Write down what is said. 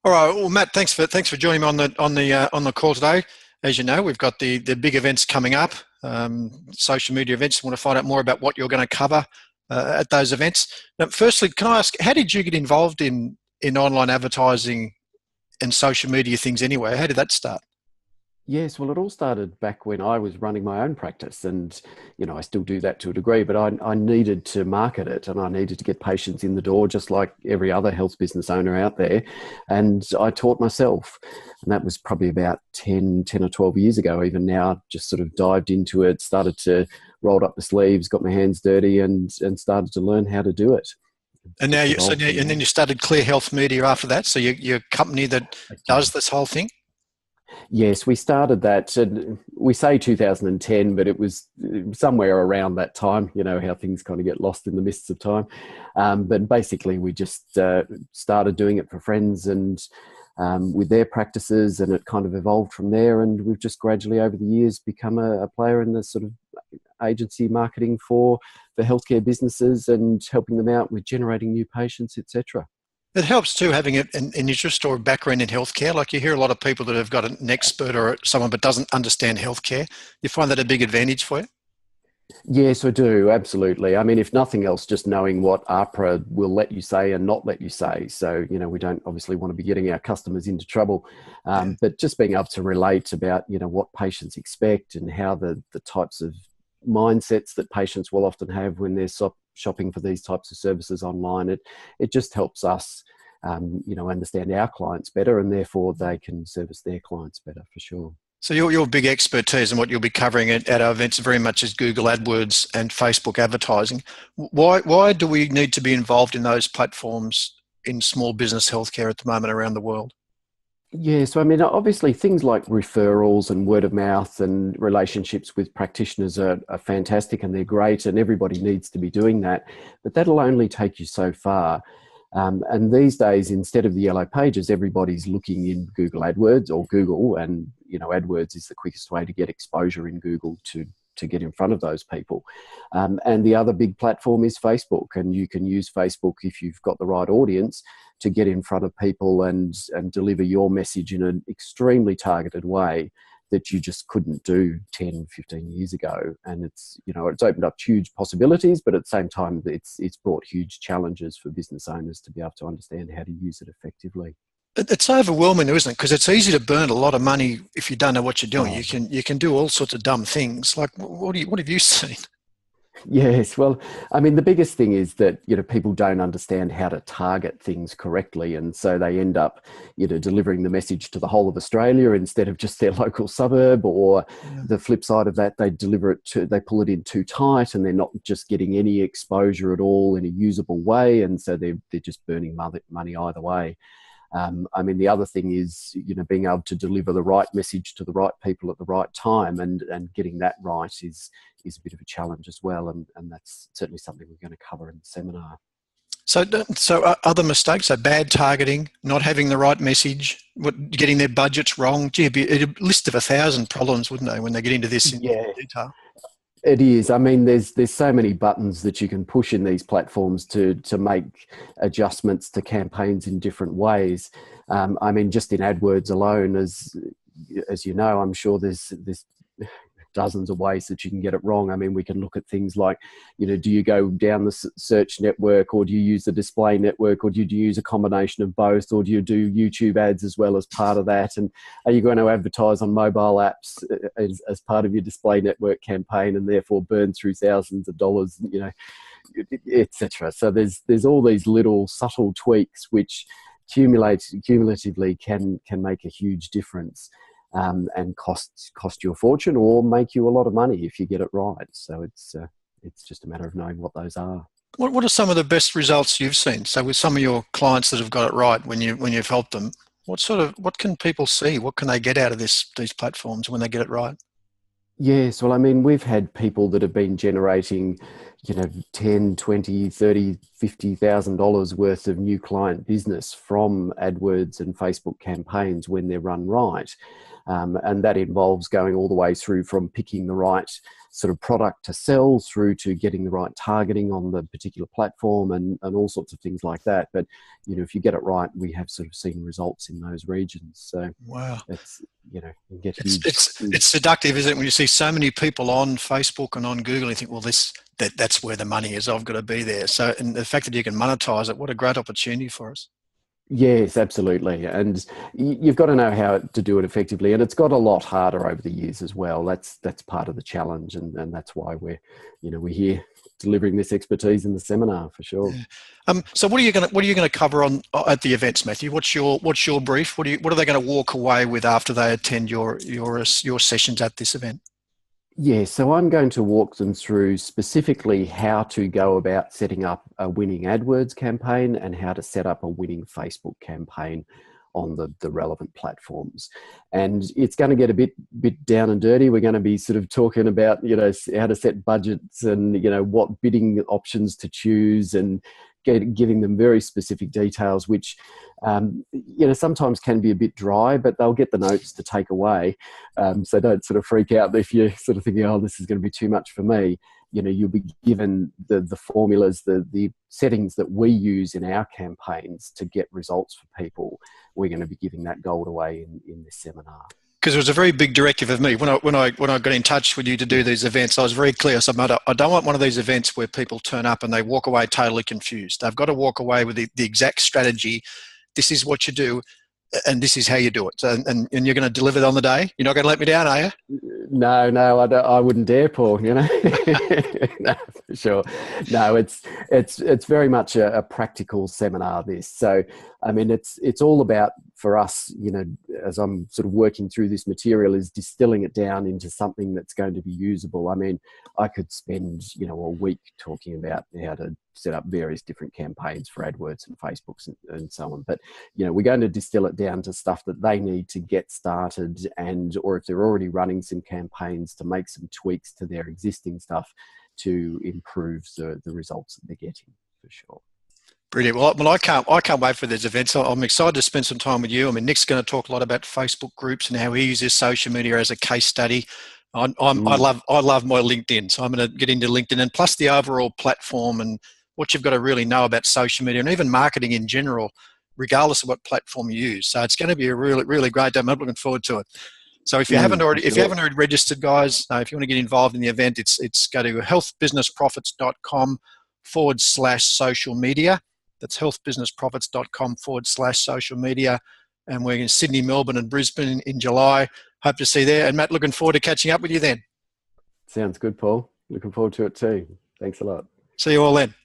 All right. Well, Matt, thanks for joining me on the call today. As you know, we've got the big events coming up, social media events. I want to find out more about what you're going to cover at those events. Now, firstly, can I ask, how did you get involved in online advertising and social media things anyway? How did that start? Yes, well, it all started back when I was running my own practice, and I still do that to a degree. But I needed to market it, and I needed to get patients in the door, just like every other health business owner out there. And I taught myself, and that was probably about 10 or 12 years ago. Even now, just sort of dived into it, started to roll up the sleeves, got my hands dirty, and started to learn how to do it. And now Just you so evolved now, from and then there. you started Clear Health Media after that. So you're a company that does this whole thing. Yes, we started that. And we say 2010, but it was somewhere around that time. You know how things kind of get lost in the mists of time. But basically, we just started doing it for friends and with their practices, and it kind of evolved from there. And we've just gradually, over the years, become a player in the sort of agency marketing for healthcare businesses and helping them out with generating new patients, etc. It helps too having an interest or a background in healthcare. Like you hear a lot of people that have got an expert or someone but doesn't understand healthcare. You find that a big advantage for you? Yes, I do. Absolutely. I mean, if nothing else, just knowing what APRA will let you say and not let you say. So, we don't obviously want to be getting our customers into trouble, Yeah. but just being able to relate about, what patients expect and how the types of mindsets that patients will often have when they're shopping for these types of services online. It just helps us, understand our clients better, and therefore they can service their clients better for sure. So your big expertise and what you'll be covering at our events very much is Google AdWords and Facebook advertising. Why do we need to be involved in those platforms in small business healthcare at the moment around the world? Yeah, so I mean, obviously, things like referrals and word of mouth and relationships with practitioners are fantastic, and they're great, and everybody needs to be doing that. But that'll only take you so far. And these days, instead of the yellow pages, everybody's looking in Google AdWords or Google, and AdWords is the quickest way to get exposure in Google to get in front of those people. And the other big platform is Facebook, and you can use Facebook if you've got the right audience to get in front of people and deliver your message in an extremely targeted way that you just couldn't do 10, 15 years ago. And it's opened up huge possibilities, but at the same time, it's brought huge challenges for business owners to be able to understand how to use it effectively. It's overwhelming, isn't it? Because it's easy to burn a lot of money if you don't know what you're doing. Oh, You can do all sorts of dumb things. Like what have you seen? yes. Well, I mean, the biggest thing is that, people don't understand how to target things correctly. And so they end up, delivering the message to the whole of Australia instead of just their local suburb. Or Yeah. the flip side of that, they pull it in too tight, and they're not just getting any exposure at all in a usable way. And so they're just burning money either way. I mean, the other thing is, being able to deliver the right message to the right people at the right time, and getting that right is a bit of a challenge as well. And that's certainly something we're going to cover in the seminar. So other mistakes, so bad targeting, not having the right message, getting their budgets wrong. Gee, it'd be a list of 1,000 problems, wouldn't they, when they get into this in Yeah, detail? it is. I mean, there's so many buttons that you can push in these platforms to make adjustments to campaigns in different ways. I mean, just in AdWords alone, as you know, I'm sure there's dozens of ways that you can get it wrong. I mean, we can look at things like, do you go down the search network, or do you use the display network, or do you use a combination of both, or do you do YouTube ads as well as part of that? And are you going to advertise on mobile apps as part of your display network campaign, and therefore burn through thousands of dollars, etc. So there's all these little subtle tweaks which cumulatively can make a huge difference, and cost you a fortune or make you a lot of money if you get it right. So it's just a matter of knowing what those are. What are some of the best results you've seen? So with some of your clients that have got it right when you've helped them, what can people see? What can they get out of these platforms when they get it right? Yes, well, I mean, we've had people that have been generating, 10, 20, 30, $50,000 worth of new client business from AdWords and Facebook campaigns when they're run right. And that involves going all the way through from picking the right sort of product to sell through to getting the right targeting on the particular platform and all sorts of things like that. But, you know, if you get it right, we have sort of seen results in those regions. So wow, it's, you know, you get it's seductive, isn't it, when you see so many people on Facebook and on Google, you think, well, that's where the money is. I've got to be there. So, and the fact that you can monetize it, what a great opportunity for us. Yes, absolutely. And you've got to know how to do it effectively. And it's got a lot harder over the years as well. That's part of the challenge. And that's why we're here delivering this expertise in the seminar for sure. Yeah. So what are you going to cover on at the events, Matthew? What's your brief? What are they going to walk away with after they attend your sessions at this event? Yeah, so I'm going to walk them through specifically how to go about setting up a winning AdWords campaign and how to set up a winning Facebook campaign on the relevant platforms. And it's going to get a bit down and dirty. We're going to be sort of talking about, you know, how to set budgets and, you know, what bidding options to choose and giving them very specific details, which, you know, sometimes can be a bit dry, but they'll get the notes to take away. So don't sort of freak out if you're sort of thinking, oh, this is going to be too much for me. You know, you'll be given the formulas, the settings that we use in our campaigns to get results for people. We're going to be giving that gold away in this seminar. Because it was a very big directive of me when I got in touch with you to do these events. I was very clear. So I don't want one of these events where people turn up and they walk away totally confused. They've got to walk away with the exact strategy. This is what you do, and this is how you do it. And you're going to deliver it on the day. You're not going to let me down, are you? No, I wouldn't dare, Paul. You know, no, for sure. No, it's very much a practical seminar. This, so I mean, it's all about, for us, you know, as I'm sort of working through this material, is distilling it down into something that's going to be usable. I mean, I could spend, you know, a week talking about how to set up various different campaigns for AdWords and Facebooks and so on. But, you know, we're going to distill it down to stuff that they need to get started, or if they're already running some campaigns, to make some tweaks to their existing stuff to improve the results that they're getting, for sure. Brilliant. Well, I can't wait for these events. I'm excited to spend some time with you. I mean, Nick's going to talk a lot about Facebook groups and how he uses social media as a case study. I love my LinkedIn, so I'm going to get into LinkedIn, and plus the overall platform and what you've got to really know about social media and even marketing in general, regardless of what platform you use. So it's going to be a really, really great day. I'm looking forward to it. So if you haven't already registered, guys, if you want to get involved in the event, it's go to healthbusinessprofits.com/social media. That's healthbusinessprofits.com/social media. And we're in Sydney, Melbourne, and Brisbane in July. Hope to see you there. And Matt, looking forward to catching up with you then. Sounds good, Paul. Looking forward to it too. Thanks a lot. See you all then.